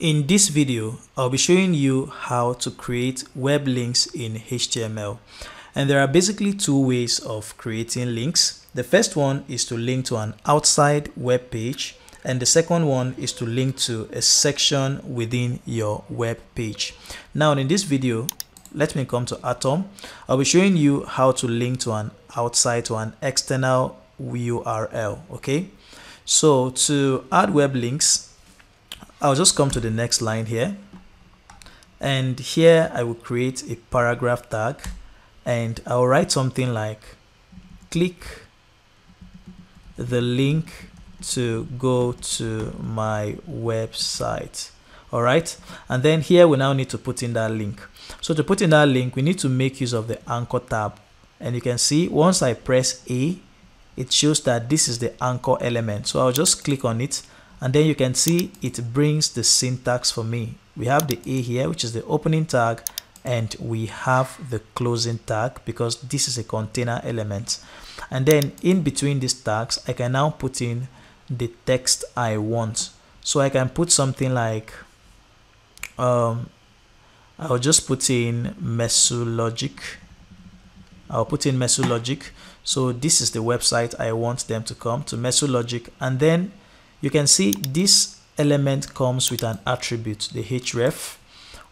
In this video, I'll be showing you how to create web links in HTML. And there are basically two ways of creating links. The first one is to link to an outside web page, and the second one is to link to a section within your web page. Now in this video, let me come to Atom. I'll be showing you how to link to an outside to an external URL. Okay, so to add web links, I'll just come to the next line here, and here I will create a paragraph tag, and I'll write something like click the link to go to my website. All right, and then here we now need to put in that link. So to put in that link, we need to make use of the anchor tab, and you can see once I press A, it shows that this is the anchor element. So I'll just click on it, and then you can see it brings the syntax for me. We have the A here, which is the opening tag, and we have the closing tag because this is a container element. And then in between these tags, I can now put in the text I want. So I can put something like I'll just put in Mesologic. I'll put in Mesologic. So this is the website I want them to come to, Mesologic. And then you can see this element comes with an attribute, the href,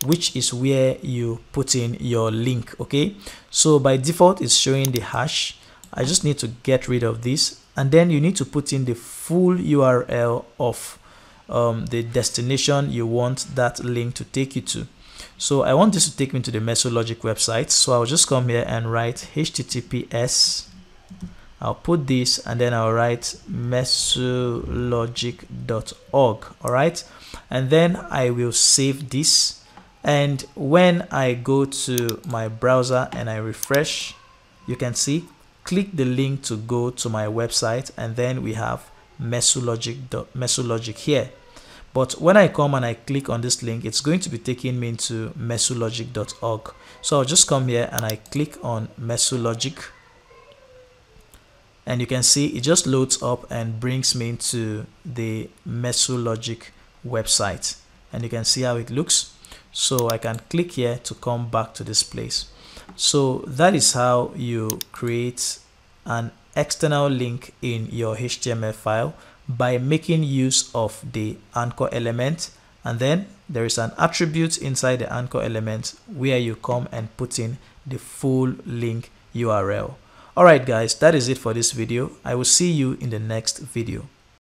which is where you put in your link. Okay, so by default it's showing the hash. I just need to get rid of this, and then you need to put in the full URL of the destination you want that link to take you to. So I want this to take me to the Mesologic website, so I'll just come here and write HTTPS. I'll put this, and then I'll write mesologic.org. all right, and then I will save this, and when I go to my browser and I refresh, you can see click the link to go to my website, and then we have Mesologic here. But when I come and I click on this link, it's going to be taking me into mesologic.org. So I'll just come here and I click on Mesologic, and you can see it just loads up and brings me into the Mesologic website, and you can see how it looks. So I can click here to come back to this place. So that is how you create an external link in your HTML file by making use of the anchor element, and then there is an attribute inside the anchor element where you come and put in the full link URL. Alright guys, that is it for this video. I will see you in the next video.